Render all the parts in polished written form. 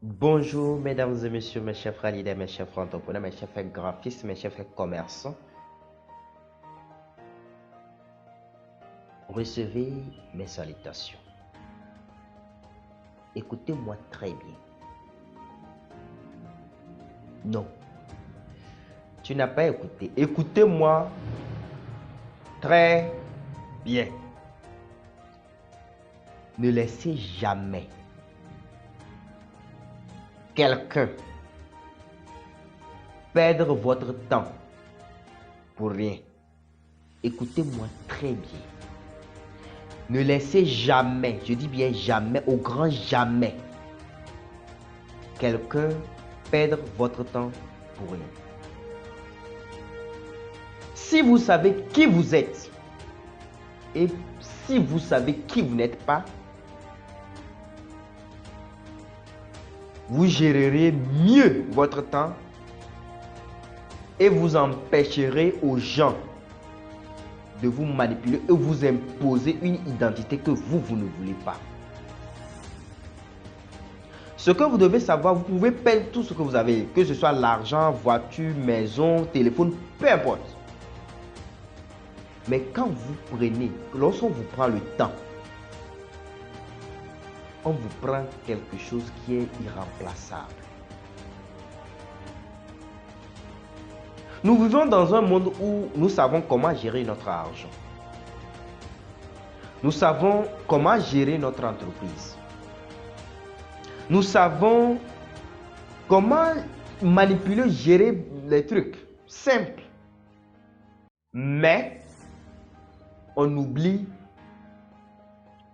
Bonjour, mesdames et messieurs, mes chers frères leaders, mes chers frères entrepreneurs, mes chers frères graphistes, mes chers frères commerçants. Recevez mes salutations. Écoutez-moi très bien. Non, tu n'as pas écouté. Écoutez-moi très bien. Ne laissez jamais quelqu'un perdre votre temps pour rien. Écoutez-moi très bien. Ne laissez jamais, je dis bien jamais, au grand jamais, quelqu'un perdre votre temps pour rien. Si vous savez qui vous êtes et si vous savez qui vous n'êtes pas, vous gérerez mieux votre temps et vous empêcherez aux gens de vous manipuler et vous imposer une identité que vous ne voulez pas. Ce que vous devez savoir, vous pouvez perdre tout ce que vous avez, que ce soit l'argent, voiture, maison, téléphone, peu importe. Mais quand vous prenez, lorsqu'on vous prend le temps, on vous prend quelque chose qui est irremplaçable. Nous vivons dans un monde où nous savons comment gérer notre argent. Nous savons comment gérer notre entreprise. Nous savons comment manipuler, gérer les trucs simples. Mais on oublie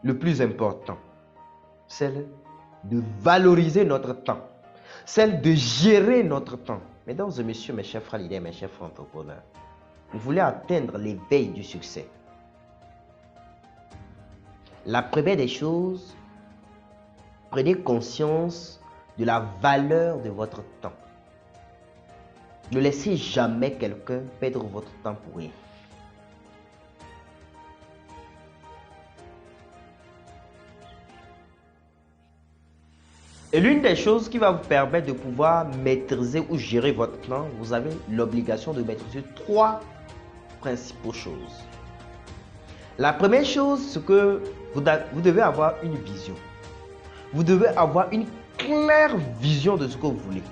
le plus important, celle de valoriser notre temps, celle de gérer notre temps. Mesdames et messieurs, mes chers frères leaders, mes chers frères entrepreneurs, vous voulez atteindre l'éveil du succès. La première des choses, prenez conscience de la valeur de votre temps. Ne laissez jamais quelqu'un perdre votre temps pour rien. Et l'une des choses qui va vous permettre de pouvoir maîtriser ou gérer votre temps, vous avez l'obligation de maîtriser trois principales choses. La première chose, c'est que vous devez avoir une vision. Vous devez avoir une claire vision de ce que vous voulez.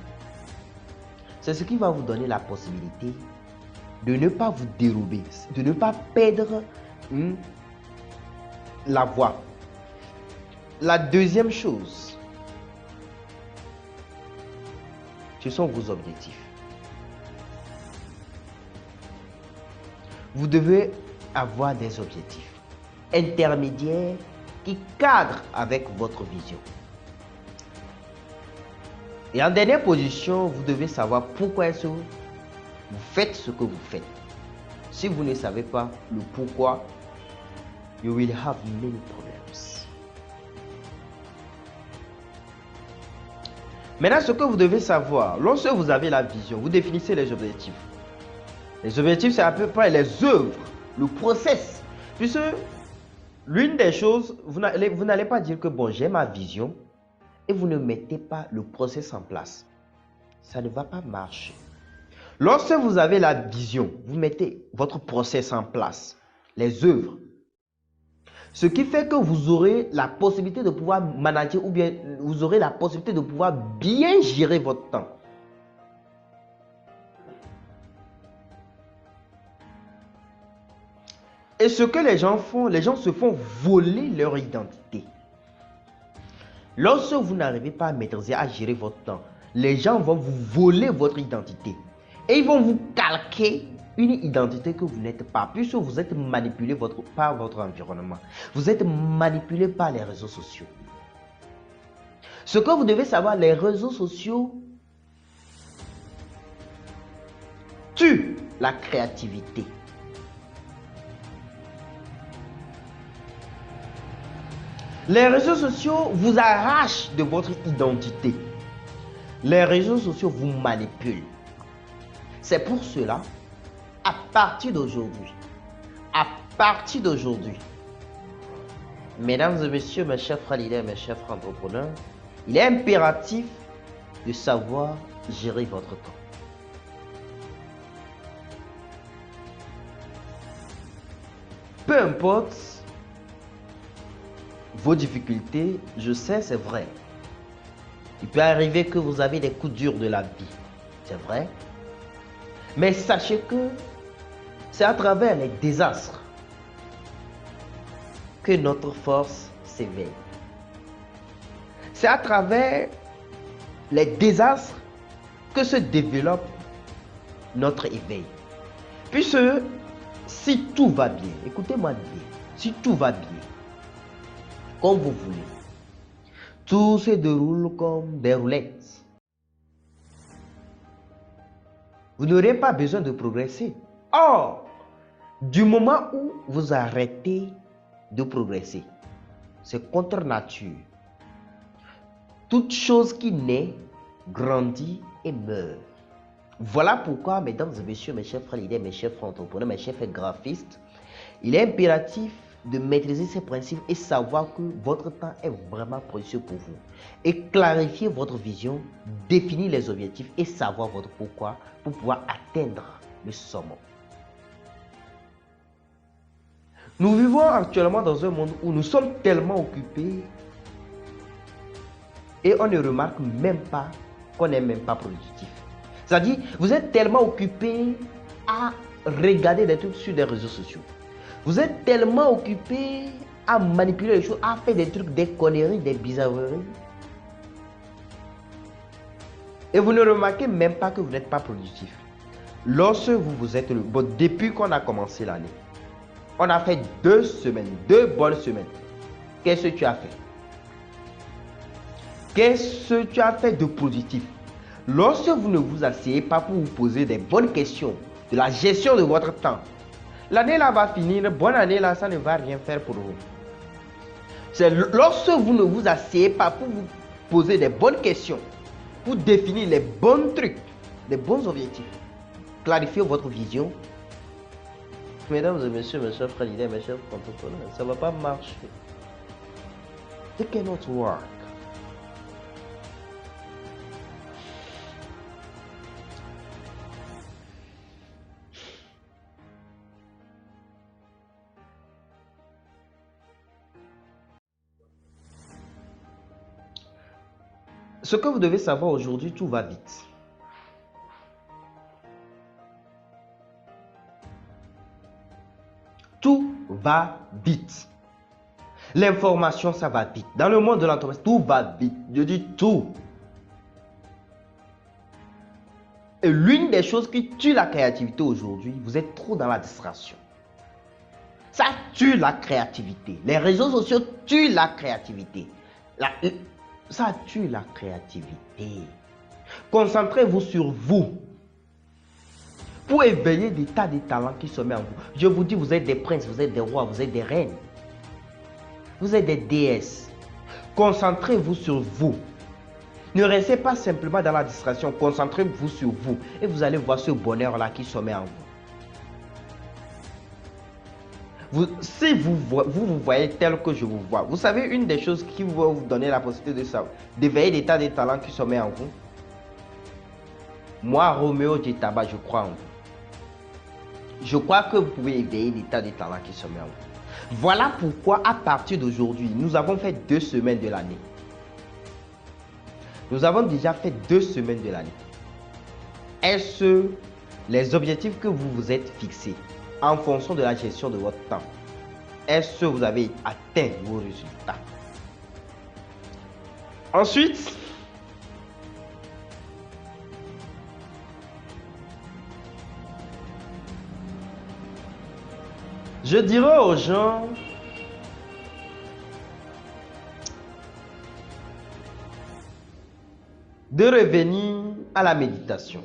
C'est ce qui va vous donner la possibilité de ne pas vous dérober, de ne pas perdre la voie. La deuxième chose, ce sont vos objectifs. Vous devez avoir des objectifs intermédiaires qui cadrent avec votre vision. Et en dernière position, vous devez savoir pourquoi est-ce que vous faites ce que vous faites. Si vous ne savez pas le pourquoi, you will have many problems. Maintenant, ce que vous devez savoir, lorsque vous avez la vision, vous définissez les objectifs. Les objectifs, c'est à peu près les œuvres, le process. Puisque l'une des choses, vous n'allez pas dire que bon, j'ai ma vision et vous ne mettez pas le process en place. Ça ne va pas marcher. Lorsque vous avez la vision, vous mettez votre process en place, les œuvres. Ce qui fait que vous aurez la possibilité de pouvoir manager ou bien vous aurez la possibilité de pouvoir bien gérer votre temps. Et ce que les gens font, les gens se font voler leur identité. Lorsque vous n'arrivez pas à maîtriser, à gérer votre temps, les gens vont vous voler votre identité. Et ils vont vous calquer une identité que vous n'êtes pas, puisque vous êtes manipulé par votre environnement. Vous êtes manipulé par les réseaux sociaux. Ce que vous devez savoir, les réseaux sociaux tuent la créativité. Les réseaux sociaux vous arrachent de votre identité. Les réseaux sociaux vous manipulent. C'est pour cela, à partir d'aujourd'hui, mesdames et messieurs, mes chers frères leaders, mes chers frères entrepreneurs, il est impératif de savoir gérer votre temps. Peu importe vos difficultés, je sais, c'est vrai. Il peut arriver que vous avez des coups durs de la vie, c'est vrai. Mais sachez que c'est à travers les désastres que notre force s'éveille. C'est à travers les désastres que se développe notre éveil. Puisque si tout va bien, écoutez-moi bien, si tout va bien, comme vous voulez, tout se déroule comme des roulettes. Vous n'aurez pas besoin de progresser. Or, du moment où vous arrêtez de progresser, c'est contre nature. Toute chose qui naît, grandit et meurt. Voilà pourquoi, mesdames et messieurs, mes chers frères leaders, mes chers frères entrepreneurs, mes chers frères graphistes, il est impératif de maîtriser ces principes et savoir que votre temps est vraiment précieux pour vous. Et clarifier votre vision, définir les objectifs et savoir votre pourquoi pour pouvoir atteindre le sommet. Nous vivons actuellement dans un monde où nous sommes tellement occupés et on ne remarque même pas qu'on n'est même pas productif. C'est-à-dire, vous êtes tellement occupé à regarder des trucs sur des réseaux sociaux. Vous êtes tellement occupé à manipuler les choses, à faire des trucs, des conneries, des bizarreries. Et vous ne remarquez même pas que vous n'êtes pas productif. Lorsque vous êtes bon, depuis qu'on a commencé l'année, on a fait 2 semaines, 2 bonnes semaines. Qu'est-ce que tu as fait? Qu'est-ce que tu as fait de positif? Lorsque vous ne vous asseyez pas pour vous poser des bonnes questions de la gestion de votre temps, l'année là va finir, bonne année là, ça ne va rien faire pour vous. C'est lorsque vous ne vous asseyez pas pour vous poser des bonnes questions, pour définir les bons trucs, les bons objectifs, clarifier votre vision. Mesdames et messieurs, mes chers frères leaders, mes chers entrepreneurs, ça ne va pas marcher. It cannot work. Ce que vous devez savoir aujourd'hui, tout va vite. Tout va vite. L'information, ça va vite. Dans le monde de l'entreprise, tout va vite. Je dis tout. Et l'une des choses qui tue la créativité aujourd'hui, vous êtes trop dans la distraction. Ça tue la créativité. Les réseaux sociaux tuent la créativité. Ça tue la créativité. Concentrez-vous sur vous. Pour éveiller des tas de talents qui sommeillent en vous. Je vous dis, vous êtes des princes, vous êtes des rois, vous êtes des reines. Vous êtes des déesses. Concentrez-vous sur vous. Ne restez pas simplement dans la distraction. Concentrez-vous sur vous. Et vous allez voir ce bonheur-là qui sommeille en vous. Si vous voyez tel que je vous vois, vous savez une des choses qui va vous donner la possibilité de savoir, d'éveiller des tas de talents qui sommeillent en vous. Moi, Roméo Djetaba, je crois en vous. Je crois que vous pouvez éveiller des tas de talents qui sommeillent en vous. Voilà pourquoi à partir d'aujourd'hui, nous avons fait 2 semaines de l'année. Nous avons déjà fait 2 semaines de l'année. Est-ce les objectifs que vous vous êtes fixés en fonction de la gestion de votre temps? Est-ce que vous avez atteint vos résultats? Ensuite, je dirais aux gens de revenir à la méditation.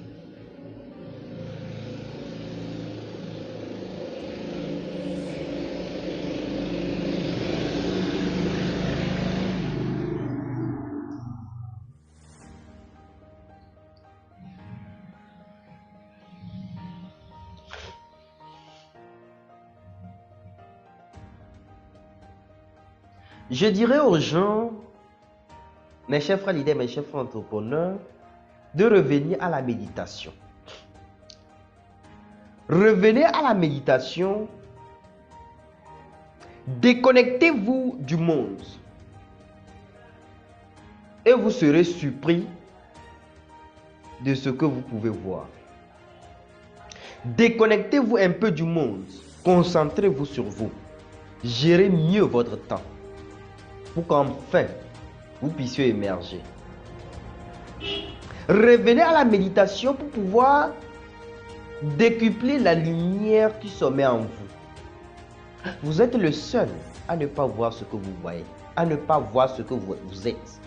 Je dirais aux gens, mes chers frères leaders, mes chers frères entrepreneurs, de revenir à la méditation. Revenez à la méditation. Déconnectez-vous du monde. Et vous serez surpris de ce que vous pouvez voir. Déconnectez-vous un peu du monde. Concentrez-vous sur vous. Gérez mieux votre temps pour qu'enfin vous puissiez émerger. Revenez à la méditation pour pouvoir décupler la lumière qui sommeille en vous. Vous êtes le seul à ne pas voir ce que vous voyez, à ne pas voir ce que vous êtes.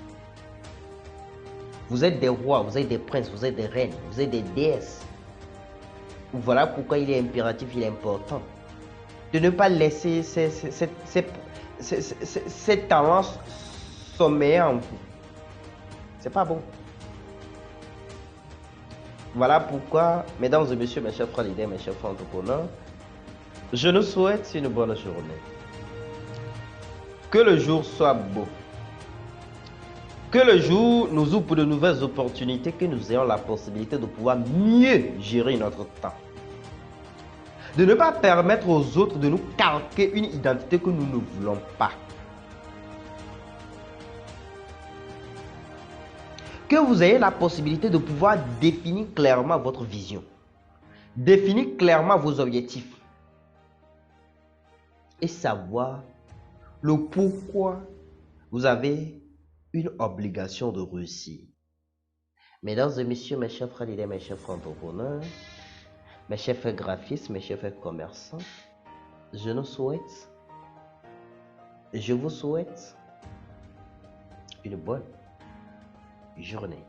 Vous êtes des rois, vous êtes des princes, vous êtes des reines, vous êtes des déesses. Voilà pourquoi il est impératif, il est important de ne pas laisser ces talents sommeiller en vous. C'est pas bon. Voilà pourquoi, mesdames et messieurs, mes chers frères leaders, mes chers frères entrepreneurs, je nous souhaite une bonne journée. Que le jour soit beau. Que le jour nous ouvre de nouvelles opportunités, que nous ayons la possibilité de pouvoir mieux gérer notre temps. De ne pas permettre aux autres de nous calquer une identité que nous ne voulons pas. Que vous ayez la possibilité de pouvoir définir clairement votre vision. Définir clairement vos objectifs. Et savoir le pourquoi vous avez une obligation de réussir. Mesdames et messieurs, mes chers frères leaders, mes chers frères entrepreneurs, mes chers frères graphistes, mes chers frères commerçants, je vous souhaite une bonne journée.